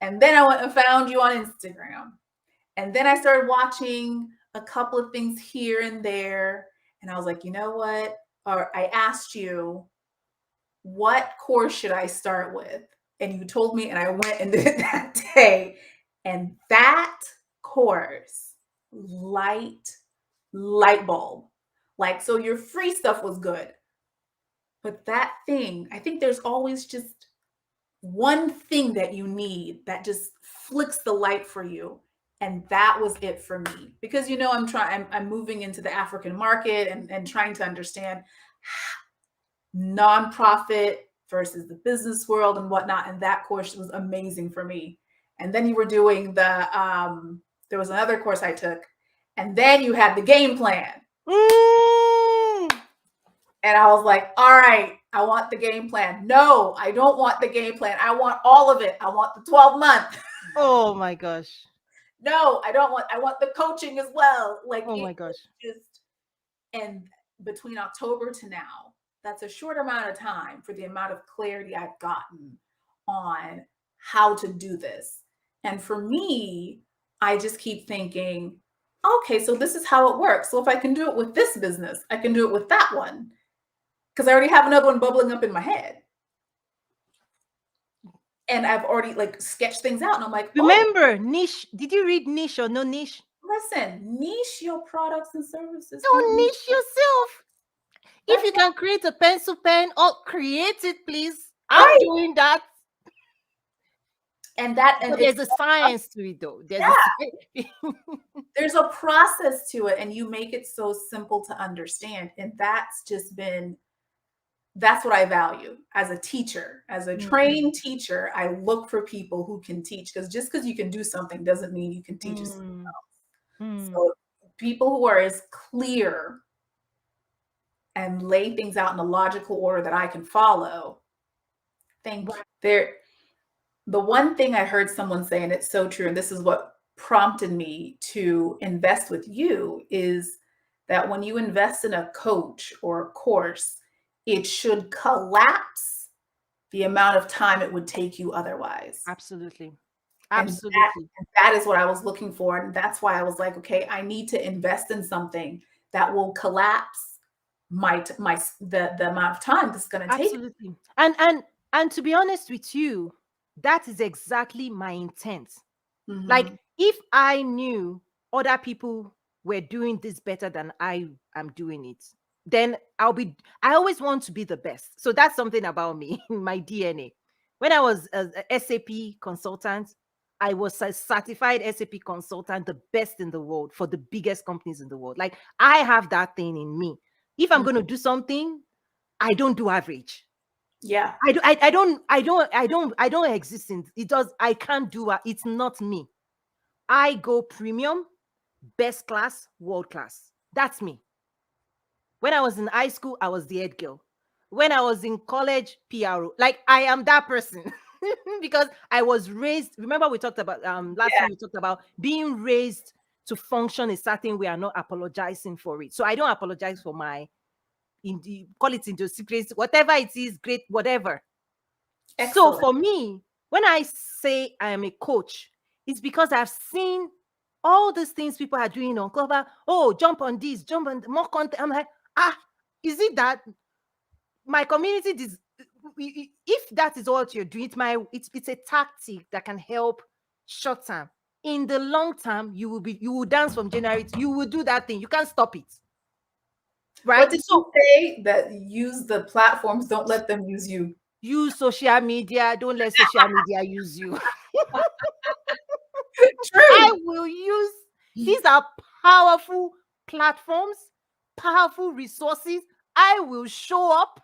And then I went and found you on Instagram. And then I started watching a couple of things here and there. And I was like, you know what? Or I asked you, what course should I start with? And you told me, and I went and did it that day. And that course, light bulb. Like, so your free stuff was good. But that thing, I think there's always just one thing that you need that just flicks the light for you. And that was it for me. Because I'm moving into the African market and trying to understand nonprofit versus the business world and whatnot. And that course was amazing for me. And then you were doing there was another course I took, and then you had the game plan. And I was like, all right, I want the game plan. No, I don't want the game plan. I want all of it. I want the 12-month. Oh my gosh. No, I want the coaching as well. Like, Oh my gosh. just, and between October to now, that's a short amount of time for the amount of clarity I've gotten on how to do this. And for me, I just keep thinking, okay, so this is how it works. So if I can do it with this business, I can do it with that one. Because I already have another one bubbling up in my head. And I've already like sketched things out. And I'm like, remember, niche. Did you read niche or no niche? Listen, niche your products and services. Don't niche yourself. If you can create a pencil pen, create it, please. I'm doing that. And there's a science to it, though. There's a process to it, and you make it so simple to understand. And that's what I value as a teacher. As a trained teacher, I look for people who can teach, because just because you can do something doesn't mean you can teach something else. So people who are as clear and lay things out in a logical order that I can follow. Thank you. The one thing I heard someone say, and it's so true, and this is what prompted me to invest with you, is that when you invest in a coach or a course, it should collapse the amount of time it would take you otherwise. Absolutely. Absolutely. And that is what I was looking for. And that's why I was like, okay, I need to invest in something that will collapse the amount of time this is going to take. Absolutely. And to be honest with you, that is exactly my intent. Like, if I knew other people were doing this better than I am doing it, then I always want to be the best. So that's something about me, my DNA. When I was a SAP consultant, I was a certified SAP consultant, the best in the world for the biggest companies in the world. Like, I have that thing in me. If I'm going to do something, I don't do average. Yeah. I don't exist in it. I can't do it. It's not me. I go premium, best class, world class. That's me. When I was in high school, I was the head girl. When I was in college, PRO. Like, I am that person. Because I was raised. Remember, we talked about last time, we talked about being raised to function a certain way and not apologizing for it. So I don't apologize for my call it into secrets, whatever it is, great, whatever. Excellent. So for me, when I say I am a coach, it's because I've seen all these things people are doing on Clover. Oh, jump on this, jump on more content. I'm like, is it that my community if that is what you're doing, it's a tactic that can help short term. In the long term, you will dance from January you will do that thing. You can't stop it. Right? What did you say? That use the platforms, don't let them use you. Use social media, don't let social media use you. True. I will use, these are powerful platforms, powerful resources. I will show up.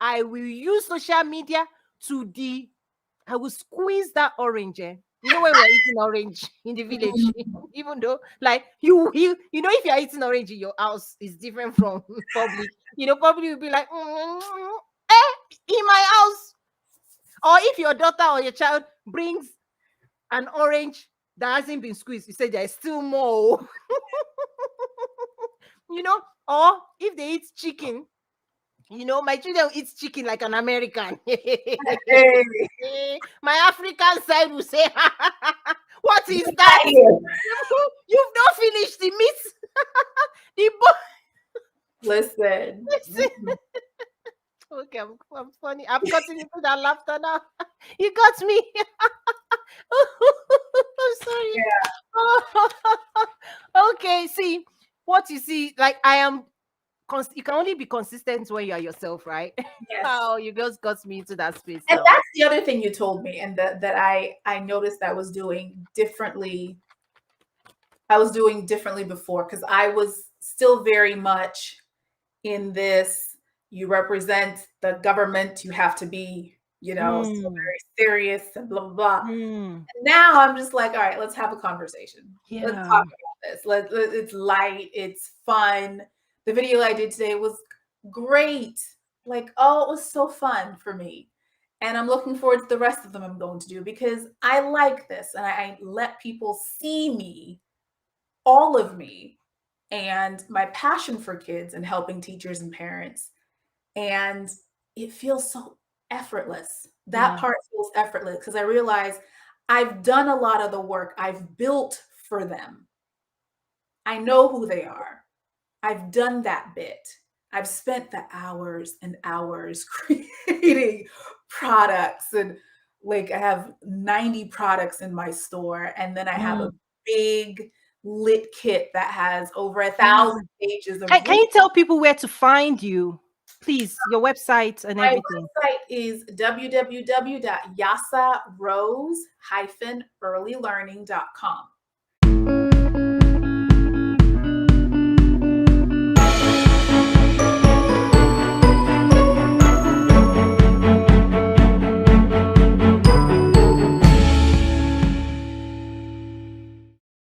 I will use social media I will squeeze that orange. You know when we're eating orange in the village, even though, like, you if you're eating orange in your house, it's different from public. Public will be like, in my house. Or if your daughter or your child brings an orange that hasn't been squeezed, you say there's still more. Or if they eat chicken You know, my children eat chicken like an American. Hey, My African side will say, "What get is out that? of here. You've not finished the meat." The boy, Listen. Mm-mm. okay, I'm funny. I'm cutting into that laughter now. You got me. I'm sorry. Yeah. Okay, see what you see. Like I am. You can only be consistent when you are yourself, right? Yes. Oh, you just got me into that space And now. that's the other thing you told me, and that I noticed I was doing differently. I was doing differently before because I was still very much in this. You represent the government. You have to be, still Mm, very serious and blah blah blah. mm, Now I'm just like, all right, let's have a conversation. Let's yeah, talk about this. It's light, it's fun. The video I did today was great. Like, oh, it was so fun for me. And I'm looking forward to the rest of them I'm going to do because I like this and I let people see me, all of me, and my passion for kids and helping teachers and parents. And it feels so effortless. That yeah, part feels effortless because I realize I've done a lot of the work. I've built for them. I know who they are. I've done that bit. I've spent the hours and hours creating products and like I have 90 products in my store and then I have a mm, big lit kit that has over a yeah. thousand pages of Can you tell people where to find you, please? Your website and My everything. website is www.yasarose-earlylearning.com.